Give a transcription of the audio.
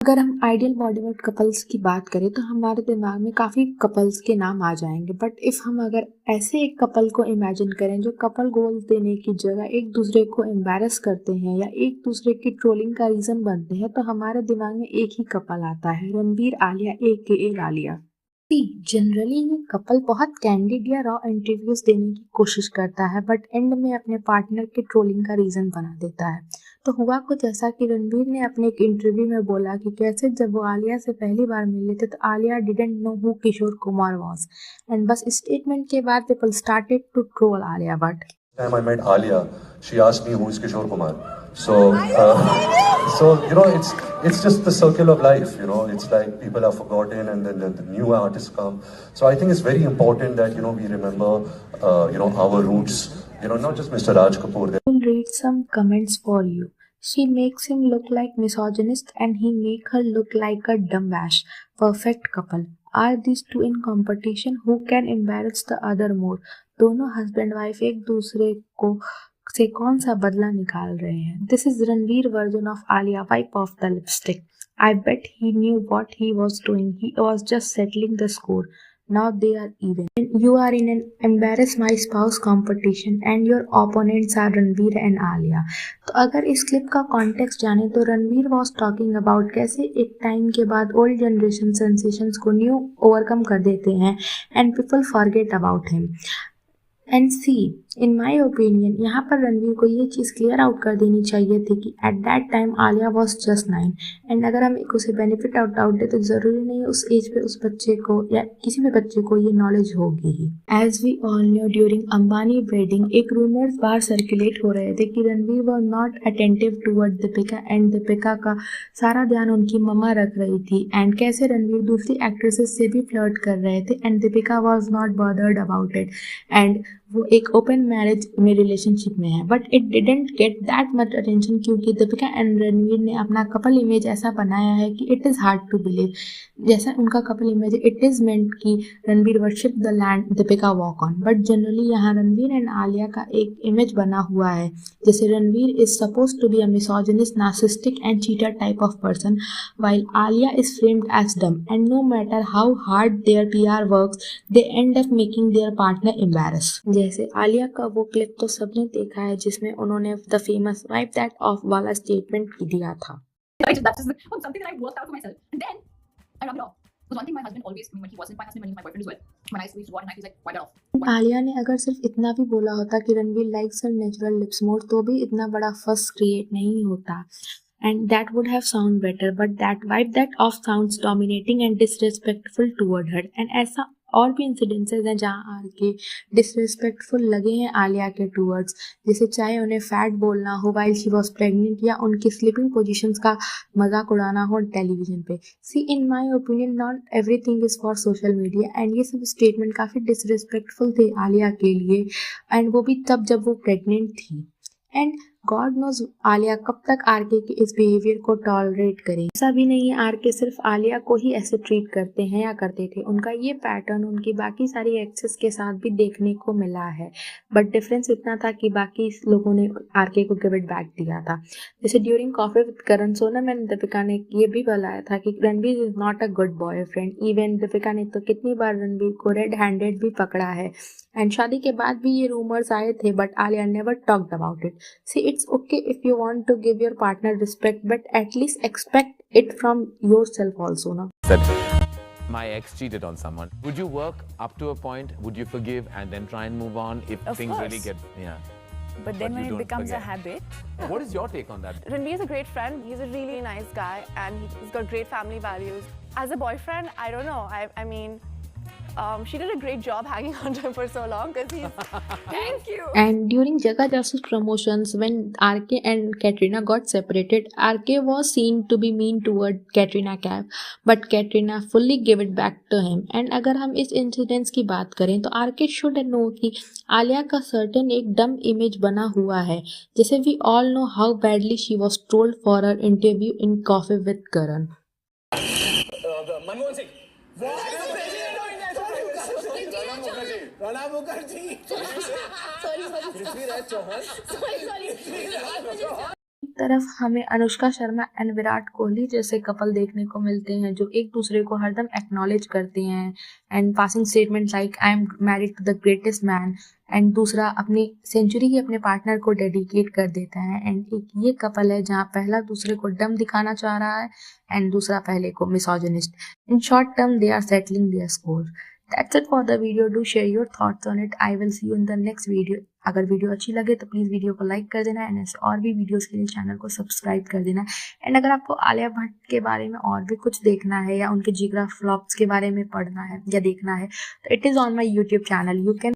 अगर हम ideal Bollywood couples की बात करें तो हमारे दिमाग में काफ़ी कपल्स के नाम आ जाएंगे, बट इफ़ हम अगर ऐसे एक कपल को इमेजिन करें जो कपल गोल्स देने की जगह एक दूसरे को एम्बैरस करते हैं या एक दूसरे की ट्रोलिंग का रीज़न बनते हैं, तो हमारे दिमाग में एक ही कपल आता है, रणबीर आलिया AKA लालिया। जनरली ये कपल बहुत कैंडिड या रॉ इंटरव्यूज देने की कोशिश करता है, बट एंड में अपने पार्टनर के ट्रोलिंग का रीजन बना देता है। तो हुआ कुछ ऐसा कि रणबीर ने अपने एक इंटरव्यू में बोला कि कैसे जब वो आलिया से पहली बार मिले थे तो Alia didn't know who Kishore Kumar was, and बस स्टेटमेंट के बाद people started to troll Alia Bhatt. Time I met Alia, she asked me who is Kishore Kumar. So it's just the circle of life. It's like people are forgotten, and then the new artists come. So I think it's very important that we remember our roots. Not just Mr. Raj Kapoor. I'll read some comments for you. She makes him look like misogynist and he make her look like a dumbass. Perfect couple. Are these two in competition? Who can embarrass the other more? दोनों husband wife एक दूसरे को से कौन सा बदला निकाल रहे हैं? This is Ranveer version of Alia. Wipe off the lipstick. I bet he knew what he was doing. He was just settling the score. Now they are even. You are in an embarrass my spouse competition and your opponents are Ranveer and Alia. तो अगर इस clip का context जाने तो Ranveer was talking about कैसे एक time के बाद ओल्ड जनरेशन सेंसेशंस को न्यू ओवरकम कर देते हैं and people forget about him. And see, in my opinion, यहाँ पर रणवीर को ये चीज़ क्लियर आउट कर देनी चाहिए थी कि at that time Alia was just 9, and अगर हम एक उसे बेनिफिट आउट दे तो ज़रूरी नहीं उस एज पे उस बच्चे को या किसी भी बच्चे को ये नॉलेज होगी ही। As we all knew, during Ambani wedding एक रूमर्स बाहर सर्कुलेट हो रहे थे कि Ranveer was not attentive toward Deepika and Deepika का सारा ध्यान उनकी मम्मा रख रही थी, एंड कैसे रणवीर दूसरी एक्ट्रेसेस से भी फ्लर्ट कर रहे थे and Deepika was not bothered about it, and वो एक ओपन मैरिज में रिलेशनशिप में है, but it didn't get that much attention क्योंकि दीपिका एंड रणवीर ने अपना कपल इमेज ऐसा बनाया है कि it is hard to believe. जैसा उनका कपल इमेज है, इट इज़ मेंट कि Ranveer worship the land, Deepika walk on, but generally यहाँ रणवीर एंड आलिया का एक इमेज बना हुआ है जैसे Ranveer is suppose to be a misogynist, narcissistic and cheater type of person, while Alia is framed as dumb, and no matter how hard their PR works, they end up making their partner embarrassed. जैसे आलिया का वो clip तो सबने देखा है जिसमें उन्होंने the famous wipe that of वाला स्टेटमेंट दिया था। That's just something that I worked out for myself, and then I rub it off. Because one thing my husband always, when he wasn't my husband, when he was my boyfriend as well, when I used to go out and I was like, wipe it off. Alia ने अगर सिर्फ इतना भी बोला होता कि Ranveer likes हर natural lips मोर तो भी इतना बड़ा फस क्रिएट नहीं होता, and that would have sound better, but that vibe that off sounds dominating and disrespectful toward her, and ऐसा और भी इंसिडेंसेस हैं जहाँ आर के डिसरिस्पेक्टफुल लगे हैं आलिया के टूवर्ड्स, जैसे चाहे उन्हें फैट बोलना हो वाइल शी वॉज प्रेग्नेंट या उनकी स्लीपिंग पोजीशंस का मजाक उड़ाना हो टेलीविजन पे। See, in my opinion not everything is for social media, and ये सब स्टेटमेंट काफ़ी डिसरिस्पेक्टफुल थे आलिया के लिए, एंड वो भी तब जब वो प्रेग्नेंट थी, एंड गॉड नोज आलिया कब तक आरके के इस बिहेवियर को टॉलरेट करे। ऐसा भी नहीं है आरके सिर्फ आलिया को ही ऐसे ट्रीट करते हैं या करते थे, उनका ये पैटर्न उनकी बाकी सारी एक्सेस के साथ भी देखने को मिला है, बट डिफरेंस इतना था कि बाकी लोगों ने आरके को गिव इट बैक दिया था। जैसे during coffee with Karan Sonam and Deepika ने ये भी बताया था कि Ranbir is not a good boyfriend, even Deepika ने तो कितनी बार रणबीर को रेड हैंडेड भी पकड़ा है, एंड शादी के बाद भी ये रूमर्स आए थे but Alia never talked about it. See, it's okay if you want to give your partner respect, but at least expect it from yourself also, no? My ex cheated on someone. Would you work up to a point? Would you forgive and then try and move on if Of things course. really get But then you when it don't becomes forget. a habit. What is your take on that? Ranveer is a great friend. He's a really nice guy, and he's got great family values. As a boyfriend, I don't know. I mean, she did a great job hanging on to him for so long because he's. Thank you. And during Jaga Jasus promotions, when RK and Katrina got separated, RK was seen to be mean toward Katrina Kaif, but Katrina fully gave it back to him. And अगर हम इस incidents की बात करें तो RK should know कि आलिया का certain एक डम इमेज बना हुआ है, जैसे we all know how badly she was trolled for her interview in Coffee with Karan. Manmohan Singh, Pranab Mukherjee, Prithviraj Chauhan, तरफ हमें अनुष्का शर्मा एंड विराट कोहली जैसे कपल देखने को मिलते हैं जो एक दूसरे को हरदम एक्नॉलेज करते हैं and passing statement like I am married to the greatest man, and दूसरा अपनी सेंचुरी ही अपने पार्टनर को डेडिकेट कर देता है। एंड एक ये कपल है जहाँ पहला दूसरे को डम दिखाना चाह रहा है एंड दूसरा पहले को misogynist. In short term they are settling their score. That's it for the video. Do share your thoughts on it. I will see you in the next video. अगर वीडियो अच्छी लगे तो प्लीज़ वीडियो को like कर देना and ऐसे और भी वीडियोस के लिए चैनल को सब्सक्राइब कर देना। एंड अगर आपको आलिया भट्ट के बारे में और भी कुछ देखना है या उनके जिगरा फ्लॉप्स के बारे में पढ़ना है या देखना है तो it is on my YouTube channel. You can